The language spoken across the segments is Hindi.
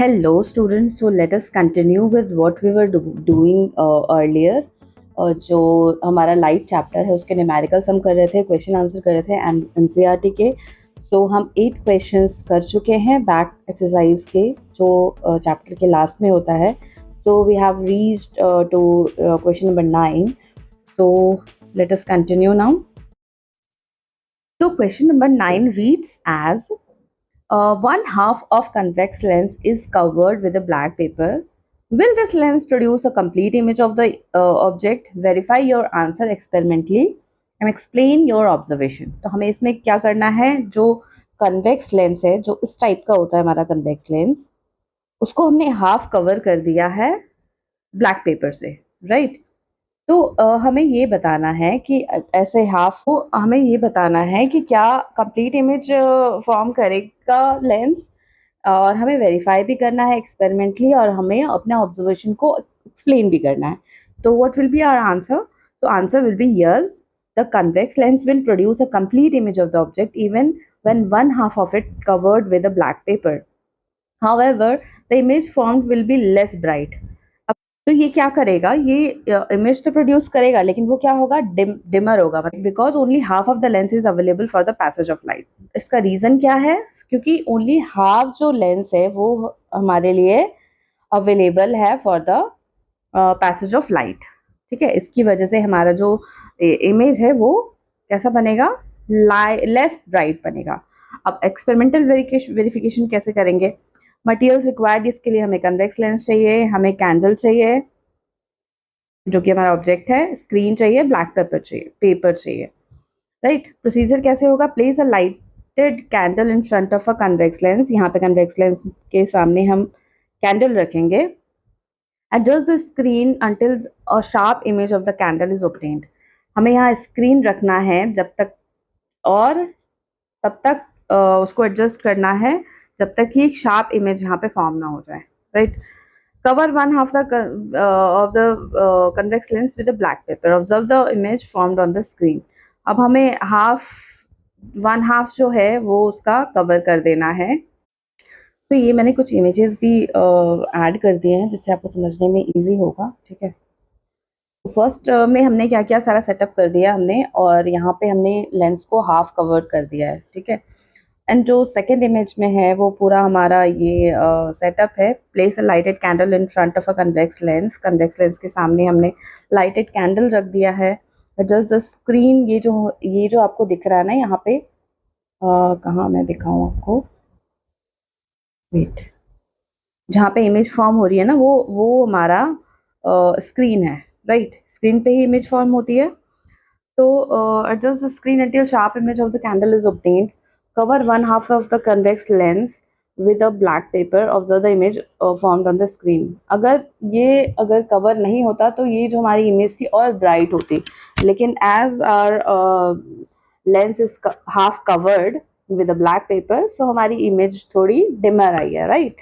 Hello students, so let us continue with what we were doing earlier. जो हमारा लाइट चैप्टर है उसके न्यूमेरिकल्स हम कर रहे थे, क्वेश्चन आंसर कर रहे थे एंड एनसीईआरटी के। सो हम 8 क्वेश्चंस कर चुके हैं बैक एक्सरसाइज के, जो चैप्टर के लास्ट में होता है। So we have reached to question number 9. So let us continue now. So question number 9 reads as one half of convex lens is covered with a black paper. Will this lens produce a complete image of the object? Verify your answer experimentally and explain your observation. तो हमें इसमें क्या करना है, जो कन्वेक्स लेंस है, जो इस टाइप का होता है हमारा कन्वेक्स लेंस, उसको हमने हाफ कवर कर दिया है ब्लैक पेपर से, राइट? तो हमें ये बताना है कि ऐसे हाफ को हमें ये बताना है कि क्या कंप्लीट इमेज फॉर्म करेगा लेंस, और हमें वेरीफाई भी करना है एक्सपेरिमेंटली, और हमें अपने ऑब्जर्वेशन को एक्सप्लेन भी करना है. तो what will be our answer? तो answer will be yes, the convex lens will produce a complete image of the object even when one half of it covered with a black paper. However, the image formed will be less bright. तो ये क्या करेगा, ये इमेज तो प्रोड्यूस करेगा, लेकिन वो क्या होगा, डिमर होगा, because only half of the lens is available for the passage of light. इसका रीजन क्या है? क्योंकि ओनली हाफ जो लेंस है वो हमारे लिए अवेलेबल है for the passage of light. ठीक है, इसकी वजह से हमारा जो इमेज है वो कैसा बनेगा, लेस ब्राइट बनेगा. अब एक्सपेरिमेंटल वेरिफिकेशन कैसे करेंगे? मटेरियल्स रिक्वायर्ड, इसके लिए हमें कन्वेक्स लेंस चाहिए, हमें कैंडल चाहिए जो कि हमारा ऑब्जेक्ट है, स्क्रीन चाहिए, ब्लैक पेपर चाहिए, राइट? प्रोसीजर कैसे होगा? Place a lighted candle in front of a convex lens. यहाँ पे कन्वेक्स लेंस के सामने हम कैंडल रखेंगे. Adjust the screen until a sharp image of the candle is obtained. हमें यहाँ स्क्रीन रखना है जब तक, और तब तक उसको एडजस्ट करना है जब तक कि एक शार्प इमेज यहाँ पे फॉर्म ना हो जाए, right? Cover one half of the convex lens with a black paper. Observe the image formed on the screen. अब हमें वन हाफ जो है वो उसका कवर कर देना है. तो ये मैंने कुछ इमेजेस भी ऐड कर दिए हैं जिससे आपको समझने में इजी होगा. ठीक है, फर्स्ट में हमने क्या किया, सारा सेटअप कर दिया हमने, और यहाँ पे हमने लेंस को हाफ कवर कर दिया है. ठीक है, एंड जो सेकेंड इमेज में है वो पूरा हमारा ये सेटअप है. Place a lighted candle in front of a convex lens. Convex lens के सामने हमने लाइटेड कैंडल रख दिया है. जस्ट द स्क्रीन, ये जो आपको दिख रहा है ना यहाँ पे, कहाँ मैं दिखाऊँ आपको, वेट, जहाँ पे इमेज फॉर्म हो रही है ना, वो हमारा स्क्रीन है, राइट? स्क्रीन पे ही इमेज फॉर्म होती है. तो adjust the screen until sharp image of the candle is obtained. Cover one half of the convex lens with a black paper. Observe the image formed on the screen. अगर कवर नहीं होता तो ये जो हमारी इमेज थी और ब्राइट होती, लेकिन as our lens is half covered with a black paper, so हमारी इमेज थोड़ी डिमर आई है, राइट?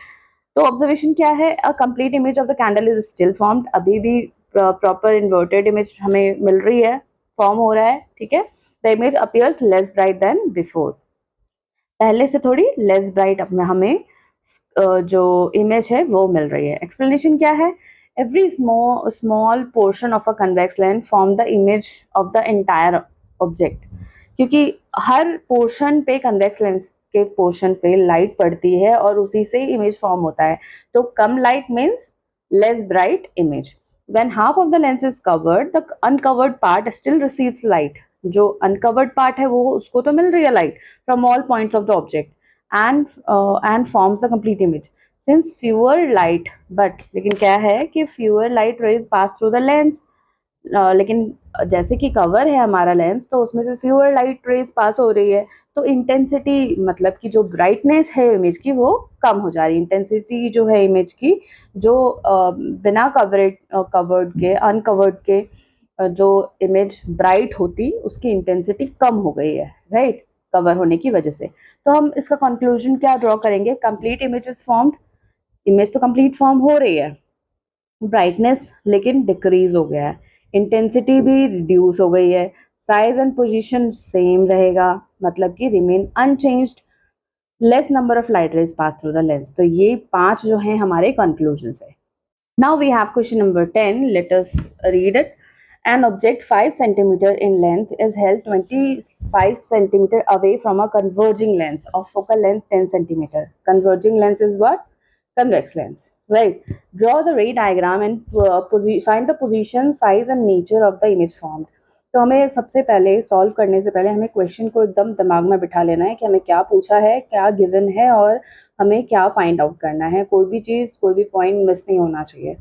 तो ऑब्जर्वेशन क्या है? अ complete image of the candle is still formed. अभी भी प्रॉपर इन्वर्टेड इमेज हमें मिल रही है, फॉर्म हो रहा है. ठीक है, the image appears less bright than before. पहले से थोड़ी लेस ब्राइट हमें जो इमेज है वो मिल रही है. एक्सप्लेनेशन क्या है? Every small portion of a convex lens form the image of the entire object. क्योंकि हर पोर्शन पे, कन्वेक्स लेंस के पोर्शन पे लाइट पड़ती है और उसी से इमेज फॉर्म होता है. तो कम light means less bright image. When half of the lens is covered, the uncovered part still receives light. जो uncovered part है वो उसको तो मिल रही है light from all points of the object and forms a complete image. Since fewer light, but लेकिन क्या है कि fewer light rays pass through the lens. लेकिन जैसे कि कवर है हमारा लेंस, तो उसमें से फ्यूअर लाइट रेज पास हो रही है, तो इंटेंसिटी, मतलब कि जो ब्राइटनेस है इमेज की वो कम हो जा रही है. इंटेंसिटी जो है इमेज की, जो बिना कवर्ड के, अनकवर्ड के जो इमेज ब्राइट होती, उसकी इंटेंसिटी कम हो गई है, राइट? कवर होने की वजह से. तो हम इसका कंक्लूजन क्या ड्रॉ करेंगे? Complete image is formed. Image तो कंप्लीट फॉर्म हो रही है, ब्राइटनेस लेकिन डिक्रीज हो गया है, इंटेंसिटी भी रिड्यूस हो गई है, साइज एंड पोजीशन सेम रहेगा, मतलब कि remain unchanged. Less number of light rays pass through the lens. तो ये 5 जो हैं हमारे कंक्लूजन्स है। Now we have question number 10, let us read it. An object 5 centimeter in length is held 25 centimeter away from a converging lens of focal length 10 centimeter. Converging lens is what? Convex lens, right? Draw the ray diagram and find the position, size and nature of the image formed. तो हमें सबसे पहले सॉल्व करने से पहले हमें क्वेश्चन को एकदम दिमाग में बिठा लेना है कि हमें क्या पूछा है, क्या गिवन है और हमें क्या फाइंड आउट करना है। कोई भी चीज़, कोई भी पॉइंट मिस नहीं होना चाहिए।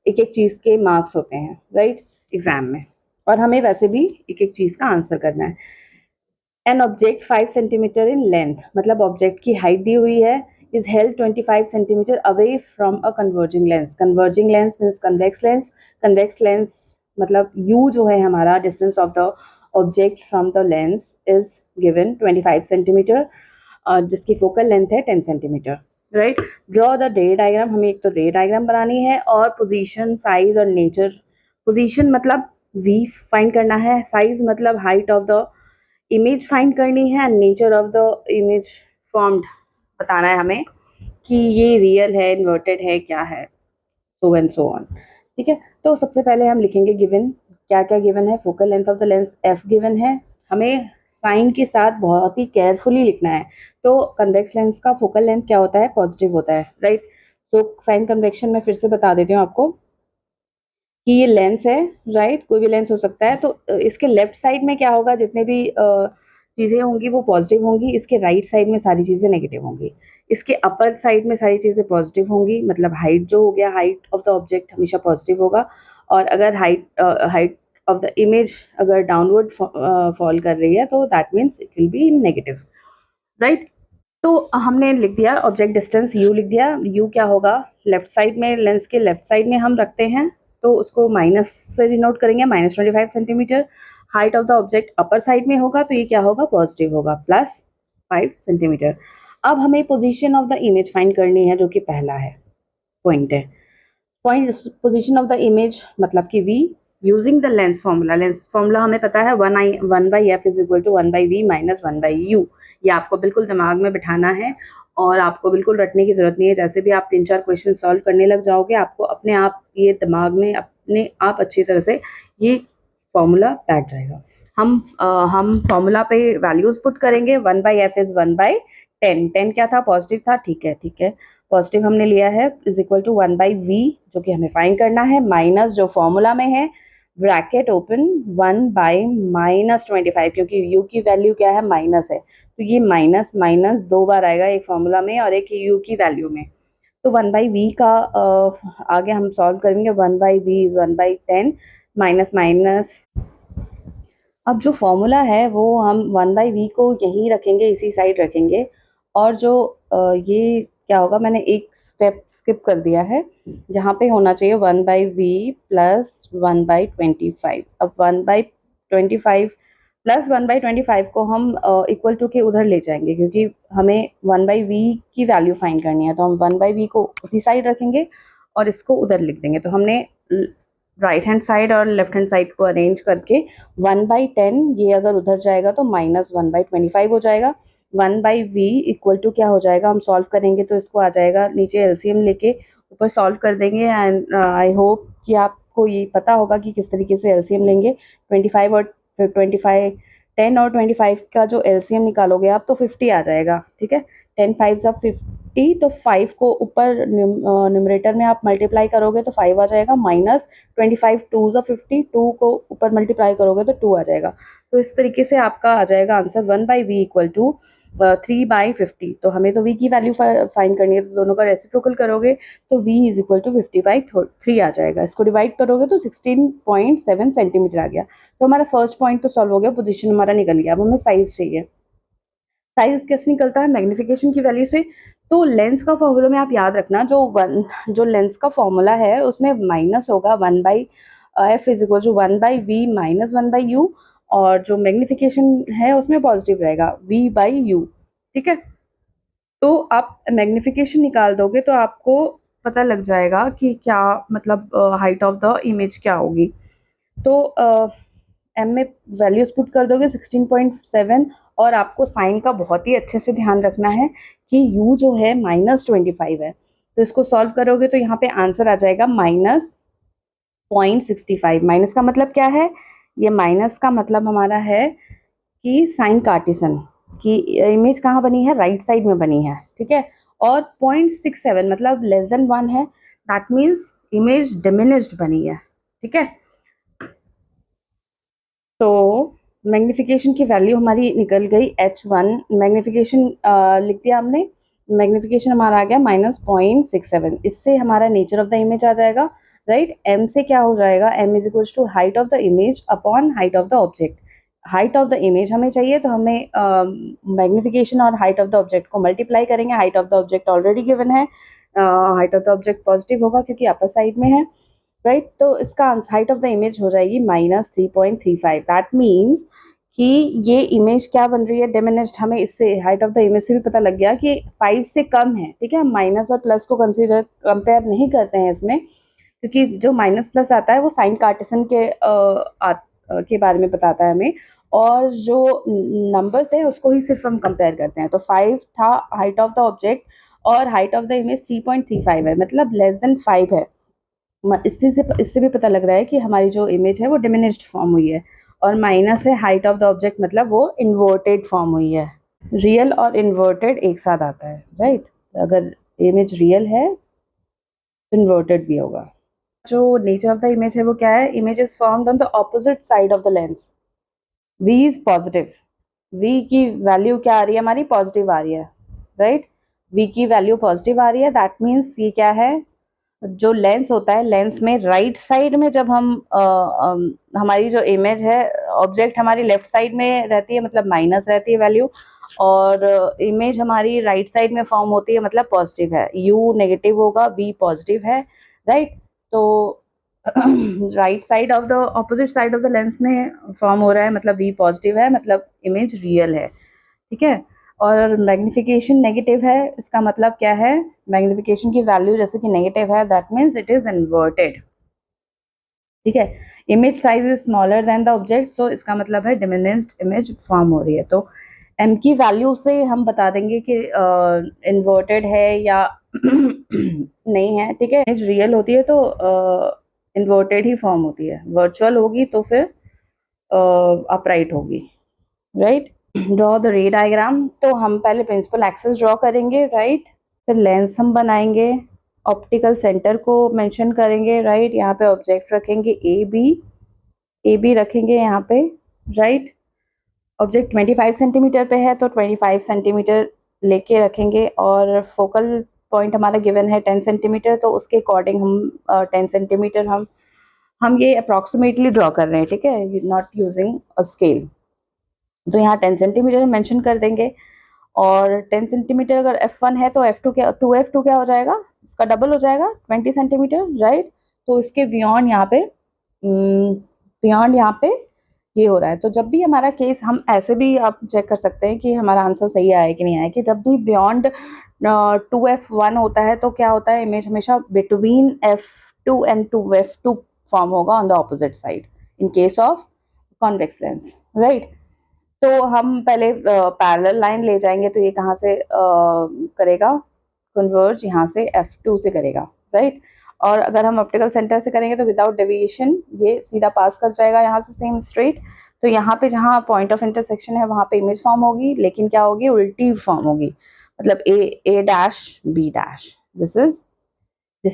एक एक चीज़ के मार्क्स होते हैं, राइट, एग्जाम में, और हमें वैसे भी एक एक चीज़ का आंसर करना है। An object 5 centimetre in length, मतलब ऑब्जेक्ट की हाइट दी हुई है, is held 25 centimetre away from a converging lens. Converging lens means convex lens. Convex lens मतलब यू जो है हमारा distance of the object from the lens is given 25 centimetre, जिसकी फोकल लेंथ है 10 सेंटीमीटर, राइट। ड्रॉ द रे डायग्राम, हमें एक तो रे डायग्राम बनानी है, और पोजीशन, साइज और नेचर। पोजीशन मतलब वी फाइंड करना है, साइज मतलब height of the image find करनी है, nature of the image formed बताना है हमें कि ये रियल है, इन्वर्टेड है, क्या है, सो एंड सो ऑन। ठीक है, तो सबसे पहले हम लिखेंगे गिवन, क्या क्या गिवन है। Focal length of the lens F given है, हमें साइन के साथ बहुत ही केयरफुली लिखना है। तो कन्वेक्स लेंस का फोकल लेंथ क्या होता है? पॉजिटिव होता है, राइट। तो साइन कन्वेक्शन में फिर से बता देती हूँ आपको कि ये लेंस है, राइट, कोई भी लेंस हो सकता है। तो इसके लेफ्ट साइड में क्या होगा, जितने भी चीज़ें होंगी वो पॉजिटिव होंगी, इसके राइट साइड में सारी चीज़ें नेगेटिव होंगी। इसके अपर साइड में सारी चीज़ें पॉजिटिव होंगी, मतलब हाइट जो हो गया, हाइट ऑफ द ऑब्जेक्ट हमेशा पॉजिटिव होगा। और अगर हाइट ऑफ द इमेज अगर डाउनवर्ड फॉल कर रही है तो that means it will be negative, right. तो हमने लिख दिया ऑब्जेक्ट डिस्टेंस u लिख दिया। u क्या होगा? लेफ्ट साइड में, लेंस के लेफ्ट साइड में हम रखते हैं तो उसको माइनस से डिनोट करेंगे, -25 centimetre. Height of the object upper side में होगा तो ये क्या होगा? पॉजिटिव होगा, +5 सेंटीमीटर। अब हमें position of the image find करनी है, जो कि पहला है पॉइंट है। Point position of the image मतलब कि v using the lens formula. Lens formula हमें पता है 1/f is equal to 1/v minus 1/u। ये आपको बिल्कुल दिमाग में बिठाना है और आपको बिल्कुल रटने की जरूरत नहीं है। जैसे भी आप 3-4 क्वेश्चन सॉल्व करने लग जाओगे, आपको अपने आप ये दिमाग में अपने आप अच्छी तरह से ये फॉर्मूला बैठ जाएगा। हम फॉर्मूला पे वैल्यूज पुट करेंगे। 1/f is 1/10। 10 क्या था? पॉजिटिव था, ठीक है, ठीक है, पॉजिटिव हमने लिया है, इज इक्वल टू 1/v जो कि हमें फाइंड करना है, माइनस जो फॉर्मूला में है, ब्रैकेट ओपन, 1/-25, क्योंकि u की वैल्यू क्या है? माइनस है, तो ये माइनस माइनस 2 बार आएगा, एक फॉर्मूला में और एक u की वैल्यू में। तो 1/v का आगे हम सॉल्व करेंगे। 1/v is 1/10 minus minus. अब जो फॉर्मूला है वो हम 1/v को यहीं रखेंगे, इसी साइड रखेंगे, और जो ये क्या होगा, मैंने एक स्टेप स्किप कर दिया है, जहाँ पे होना चाहिए 1/v प्लस 1/25। अब 1/25 प्लस 1/25 को हम इक्वल टू के उधर ले जाएंगे, क्योंकि हमें 1/v की वैल्यू फाइंड करनी है। तो हम 1/v को उसी साइड रखेंगे और इसको उधर लिख देंगे। तो हमने राइट हैंड साइड और लेफ्ट हैंड साइड को अरेंज करके 1/10 ये अगर उधर जाएगा तो माइनस 1/25 हो जाएगा। 1/v इक्वल टू क्या हो जाएगा? हम सॉल्व करेंगे तो इसको आ जाएगा, नीचे एलसीएम लेके ऊपर सॉल्व कर देंगे। एंड आई होप कि आपको ये पता होगा कि किस तरीके से एलसीएम लेंगे। 25 और फिर 25, 10 और 25 का जो एलसीएम निकालोगे आप तो 50 आ जाएगा, ठीक है। 10 5 सब 50, तो 5 को ऊपर न्यूमरेटर में आप मल्टीप्लाई करोगे तो 5 आ जाएगा, माइनस 25 2 ज़ा 50, 2 को ऊपर मल्टीप्लाई करोगे तो 2 आ जाएगा। तो इस तरीके से आपका आ जाएगा आंसर 1/v इक्वल टू 3/50। तो हमें तो v की वैल्यू फाइंड करनी है, तो दोनों का रेसिप्रोकल करोगे तो v इज इक्वल टू 50/3 आ जाएगा। इसको डिवाइड करोगे तो 16.7 सेंटीमीटर आ गया। तो हमारा फर्स्ट पॉइंट तो सॉल्व हो गया, पोजीशन हमारा निकल गया। अब हमें साइज चाहिए। साइज कैसे निकलता है? मैग्नीफिकेशन की वैल्यू से। तो लेंस का फॉर्मूला में आप याद रखना, जो लेंस का फॉर्मूला है उसमें माइनस होगा 1/f is equal to 1/v minus 1/u, और जो मैग्नीफिकेशन है उसमें पॉजिटिव रहेगा, v/u, ठीक है। तो आप मैग्नीफिकेशन निकाल दोगे तो आपको पता लग जाएगा कि क्या मतलब हाइट ऑफ द इमेज क्या होगी। तो एम में वैल्यूज पुट कर दोगे 16.7, और आपको साइन का बहुत ही अच्छे से ध्यान रखना है कि u जो है -25 है, तो इसको सॉल्व करोगे तो यहाँ पे आंसर आ जाएगा -0.65। माइनस का मतलब क्या है? ये माइनस का मतलब हमारा है कि साइन कार्टेशियन की इमेज कहाँ बनी है? राइट साइड में बनी है, ठीक है। और 0.67 मतलब लेस देन 1 है, दैट मीन्स इमेज डिमिनिश्ड बनी है, ठीक है। तो मैग्नीफिकेशन की वैल्यू हमारी निकल गई h1, मैग्नीफिकेशन लिख दिया हमने, मैग्नीफिकेशन हमारा आ गया -0.67। इससे हमारा नेचर ऑफ द इमेज आ जाएगा, राइट। m से क्या हो जाएगा? m is equal to height of the image upon height of the object. Height of the image हमें चाहिए, तो हमें मैग्नीफिकेशन और हाइट ऑफ द ऑब्जेक्ट को मल्टीप्लाई करेंगे। Height of the object already given है, height of the object positive होगा क्योंकि अपर साइड में है, राइट। तो इसका हाइट ऑफ द इमेज हो जाएगी -3.35। दैट मीन्स कि ये इमेज क्या बन रही है? डिमिनिश्ड। हमें इससे हाइट ऑफ द इमेज से भी पता लग गया कि 5 से कम है, ठीक है। माइनस और प्लस को कंपेयर नहीं करते हैं इसमें, क्योंकि जो माइनस प्लस आता है वो साइन कार्टेशियन के बारे में बताता है हमें, और जो नंबर्स है उसको ही सिर्फ हम कंपेयर करते हैं। तो 5 था हाइट ऑफ द ऑब्जेक्ट, और हाइट ऑफ द इमेज 3.35 है, मतलब लेस देन 5 है। इससे भी पता लग रहा है कि हमारी जो इमेज है वो डिमिनिश्ड फॉर्म हुई है। और माइनस है हाइट ऑफ द ऑब्जेक्ट, मतलब वो इन्वर्टेड फॉर्म हुई है। रियल और इन्वर्टेड एक साथ आता है, राइट। अगर इमेज रियल है तो इन्वर्टेड भी होगा। जो नेचर ऑफ द इमेज है वो क्या है? Image is formed on the opposite side of the lens. v is positive, v की वैल्यू क्या आ रही है? हमारी पॉजिटिव आ रही है, राइट। v की वैल्यू पॉजिटिव आ रही है, दैट मीन्स ये क्या है? जो लेंस होता है, लेंस में राइट साइड में जब हम हमारी जो इमेज है, ऑब्जेक्ट हमारी लेफ्ट साइड में रहती है, मतलब माइनस रहती है वैल्यू, और इमेज हमारी राइट साइड में फॉर्म होती है, मतलब पॉजिटिव है। u नेगेटिव होगा, v पॉजिटिव है, राइट। तो right side of the opposite side of the lens में फॉर्म हो रहा है, मतलब v पॉजिटिव है, मतलब इमेज रियल है, ठीक है। और मैग्नीफिकेशन नेगेटिव है, इसका मतलब क्या है? मैग्नीफिकेशन की वैल्यू जैसे कि नेगेटिव है, that means it is inverted, ठीक है। Image size is smaller than the object, so इसका मतलब है डिमिनिश्ड इमेज फॉर्म हो रही है। तो m की वैल्यू से हम बता देंगे कि इन्वर्टेड है या नहीं है, ठीक है। इमेज रियल होती है तो इन्वर्टेड ही फॉर्म होती है, वर्चुअल होगी तो फिर अपराइट होगी, राइट। ड्रॉ द रे डायग्राम। तो हम पहले प्रिंसिपल एक्सिस ड्रॉ करेंगे, राइट। फिर लेंस हम बनाएंगे, ऑप्टिकल सेंटर को मेंशन करेंगे, राइट। यहाँ पे ऑब्जेक्ट रखेंगे ए बी रखेंगे यहाँ पे, राइट। ऑब्जेक्ट 25 सेंटीमीटर पे है तो 25 सेंटीमीटर लेके रखेंगे, और फोकल पॉइंट हमारा गिवन है 10 सेंटीमीटर, तो उसके अकॉर्डिंग हम 10 सेंटीमीटर हम ये अप्रॉक्सीमेटली ड्रॉ कर रहे हैं, ठीक है, नॉट यूजिंग अ स्केल। तो यहाँ 10 सेंटीमीटर मेंशन कर देंगे, और 10 सेंटीमीटर अगर f1 है तो f2 क्या, 2f2 क्या हो जाएगा? इसका डबल हो जाएगा, 20 सेंटीमीटर, राइट। तो इसके बियॉन्ड यहाँ पे ये हो रहा है। तो जब भी हमारा केस, हम ऐसे भी आप चेक कर सकते हैं कि हमारा आंसर सही आया कि नहीं आया, कि जब भी बियॉन्ड 2f1 होता है तो क्या होता है? इमेज हमेशा between f2 and 2f2 form होगा on the opposite side in case of convex lens, right. तो हम पहले पैरेलल लाइन ले जाएंगे, तो ये कहाँ से करेगा? कन्वर्ज यहाँ से f2 से करेगा, राइट। और अगर हम ऑप्टिकल सेंटर से करेंगे तो विदाउट डेविएशन ये सीधा पास कर जाएगा यहाँ से सेम स्ट्रेट। तो यहाँ पे जहाँ पॉइंट ऑफ इंटरसेक्शन है वहाँ पे इमेज फॉर्म होगी, लेकिन क्या होगी? उल्टी फॉर्म होगी, मतलब A dash B dash, this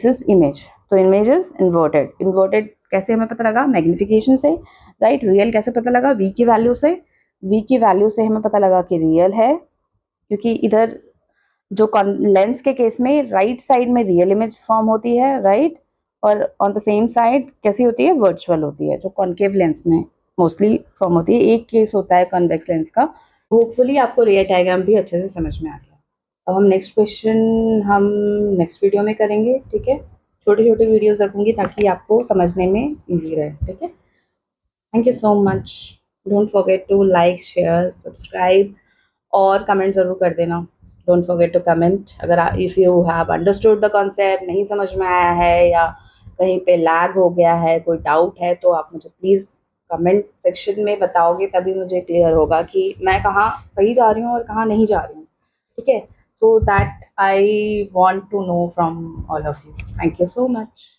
is image. तो इमेज इज इन्वर्टेड। इन्वर्टेड कैसे हमें पता लगा? मैग्नीफिकेशन से, राइट। रियल कैसे पता लगा? v की वैल्यू से। v की वैल्यू से हमें पता लगा कि रियल है, क्योंकि इधर जो लेंस के केस में राइट साइड में रियल इमेज फॉर्म होती है, राइट, और ऑन द सेम साइड कैसी होती है? वर्चुअल होती है, जो कॉन्केव लेंस में मोस्टली फॉर्म होती है। एक केस होता है कॉन्वेक्स लेंस का। होपफुली आपको रे डायग्राम भी अच्छे से समझ में आ गया। अब हम नेक्स्ट क्वेश्चन हम नेक्स्ट वीडियो में करेंगे, ठीक है। छोटे छोटे वीडियोस रखूंगी ताकि आपको समझने में इजी रहे, ठीक है। Thank you so much. Don't forget to like, share, subscribe, और कमेंट ज़रूर कर देना। डोंट फॉरगेट टू कमेंट अगर if you have understood the concept, नहीं समझ में आया है या कहीं पे लैग हो गया है, कोई डाउट है, तो आप मुझे प्लीज़ कमेंट सेक्शन में बताओगे, तभी मुझे क्लियर होगा कि मैं कहाँ सही जा रही हूँ और कहाँ नहीं जा रही हूँ, ठीक है। So that I want to know from all of you. Thank you so much.